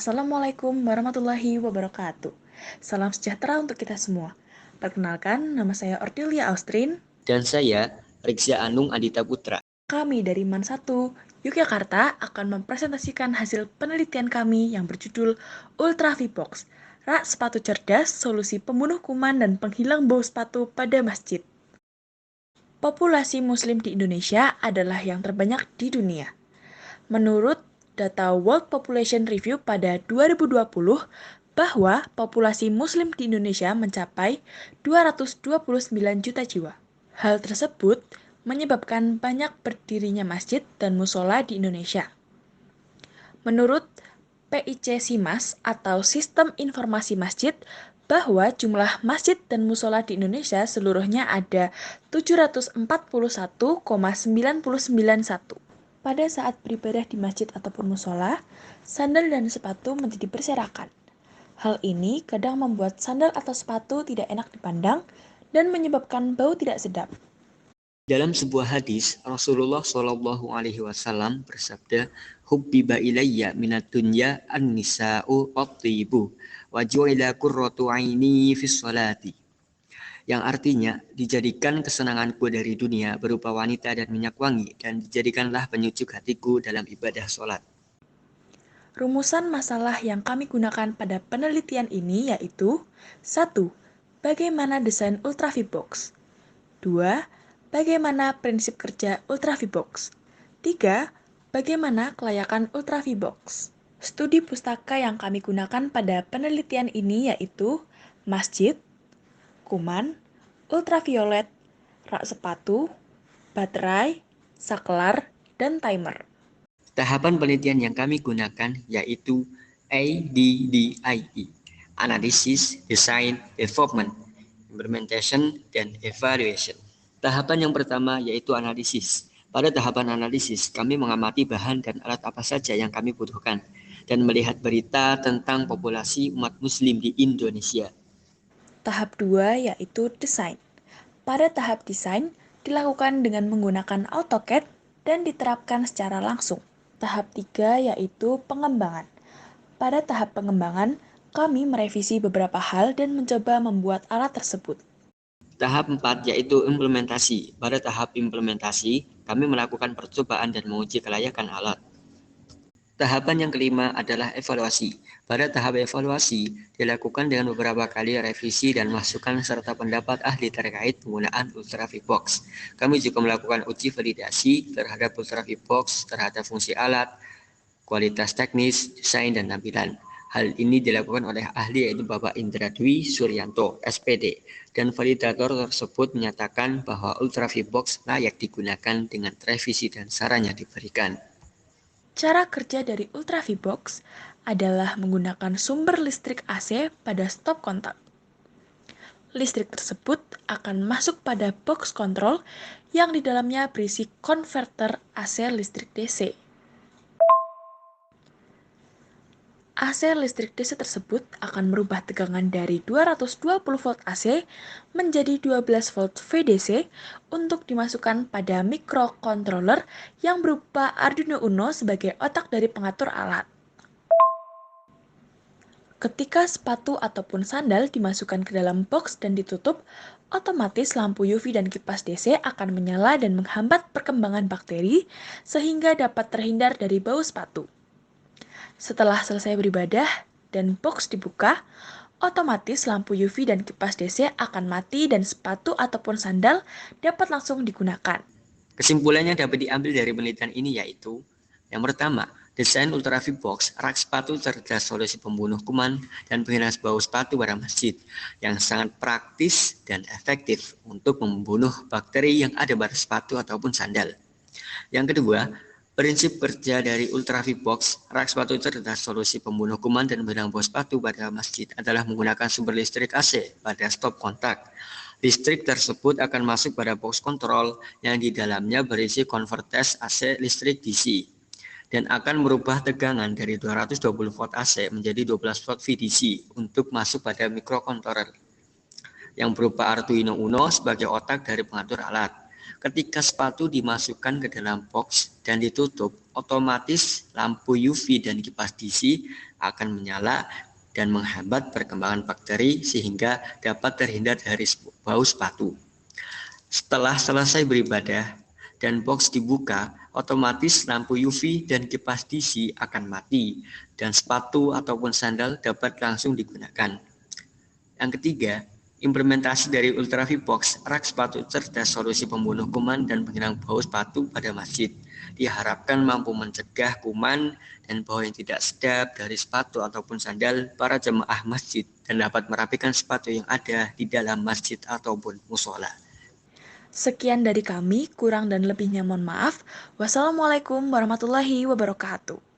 Assalamualaikum warahmatullahi wabarakatuh. Salam sejahtera untuk kita semua. Perkenalkan, nama saya Ordelia Austrin. Dan saya, Rikza Anung Adita Putra. Kami dari MAN 1, Yogyakarta akan mempresentasikan hasil penelitian kami yang berjudul Ultra V-Box, rak sepatu cerdas, solusi pembunuh kuman dan penghilang bau sepatu pada masjid. Populasi Muslim di Indonesia adalah yang terbanyak di dunia. Menurut data World Population Review pada 2020, bahwa populasi Muslim di Indonesia mencapai 229 juta jiwa. Hal tersebut menyebabkan banyak berdirinya masjid dan musola di Indonesia. Menurut PIC SIMAS atau Sistem Informasi Masjid, bahwa jumlah masjid dan musola di Indonesia seluruhnya ada 741,9991. Pada saat beribadah di masjid ataupun musola, sandal dan sepatu menjadi berserakan. Hal ini kadang membuat sandal atau sepatu tidak enak dipandang dan menyebabkan bau tidak sedap. Dalam sebuah hadis, Rasulullah Shallallahu Alaihi Wasallam bersabda, "Hubbiba ilayya minad dunya an-nisa'u wat-tibu, wa ju'ila qurratu 'aini fis sholati." Yang artinya, dijadikan kesenanganku dari dunia berupa wanita dan minyak wangi, dan dijadikanlah penyucuk hatiku dalam ibadah sholat. Rumusan masalah yang kami gunakan pada penelitian ini yaitu 1. Bagaimana desain Ultra V-Box? 2. Bagaimana prinsip kerja Ultra V-Box? 3. Bagaimana kelayakan Ultra V-Box? Studi pustaka yang kami gunakan pada penelitian ini yaitu masjid, kuman, ultraviolet, rak sepatu, baterai, saklar, dan timer. Tahapan penelitian yang kami gunakan yaitu ADDIE, Analysis, Design, Development, Implementation, dan Evaluation. Tahapan yang pertama yaitu analisis. Pada tahapan analisis, kami mengamati bahan dan alat apa saja yang kami butuhkan dan melihat berita tentang populasi umat muslim di Indonesia. Tahap 2 yaitu desain. Pada tahap desain, dilakukan dengan menggunakan AutoCAD dan diterapkan secara langsung. Tahap 3 yaitu pengembangan. Pada tahap pengembangan, kami merevisi beberapa hal dan mencoba membuat alat tersebut. Tahap 4 yaitu implementasi. Pada tahap implementasi, kami melakukan percobaan dan menguji kelayakan alat. Tahapan yang kelima adalah evaluasi. Pada tahap evaluasi, dilakukan dengan beberapa kali revisi dan masukan serta pendapat ahli terkait penggunaan Ultra V-Box. Kami juga melakukan uji validasi terhadap Ultra V-Box, terhadap fungsi alat, kualitas teknis, desain, dan tampilan. Hal ini dilakukan oleh ahli yaitu Bapak Indra Dwi Suryanto, SPD, dan validator tersebut menyatakan bahwa Ultra V-Box layak digunakan dengan revisi dan sarannya diberikan. Cara kerja dari Ultra V-Box adalah menggunakan sumber listrik AC pada stop kontak. Listrik tersebut akan masuk pada box control yang di dalamnya berisi konverter AC listrik DC. AC listrik DC tersebut akan merubah tegangan dari 220 volt AC menjadi 12 volt VDC untuk dimasukkan pada microcontroller yang berupa Arduino Uno sebagai otak dari pengatur alat. Ketika sepatu ataupun sandal dimasukkan ke dalam box dan ditutup, otomatis lampu UV dan kipas DC akan menyala dan menghambat perkembangan bakteri sehingga dapat terhindar dari bau sepatu. Setelah selesai beribadah dan box dibuka, otomatis lampu UV dan kipas DC akan mati dan sepatu ataupun sandal dapat langsung digunakan. Kesimpulannya dapat diambil dari penelitian ini yaitu, yang pertama, desain Ultra V-Box, rak sepatu cerdas solusi pembunuh kuman dan penghilang bau sepatu pada masjid yang sangat praktis dan efektif untuk membunuh bakteri yang ada pada sepatu ataupun sandal. Yang kedua, prinsip kerja dari Ultra V-Box, rak sepatu cerdas solusi pembunuh kuman dan penghilang bau sepatu pada masjid adalah menggunakan sumber listrik AC pada stop kontak. Listrik tersebut akan masuk pada box control yang di dalamnya berisi konverter AC listrik DC dan akan merubah tegangan dari 220 volt AC menjadi 12 volt VDC untuk masuk pada microcontroller yang berupa Arduino Uno sebagai otak dari pengatur alat. Ketika sepatu dimasukkan ke dalam box dan ditutup, otomatis lampu UV dan kipas DC akan menyala dan menghambat perkembangan bakteri sehingga dapat terhindar dari bau sepatu. Setelah selesai beribadah dan box dibuka, otomatis lampu UV dan kipas DC akan mati dan sepatu ataupun sandal dapat langsung digunakan. Yang ketiga, implementasi dari Ultra V-Box rak sepatu cerdas solusi pembunuh kuman dan penghilang bau sepatu pada masjid diharapkan mampu mencegah kuman dan bau yang tidak sedap dari sepatu ataupun sandal para jemaah masjid dan dapat merapikan sepatu yang ada di dalam masjid ataupun musola. Sekian dari kami, kurang dan lebihnya mohon maaf. Wassalamualaikum warahmatullahi wabarakatuh.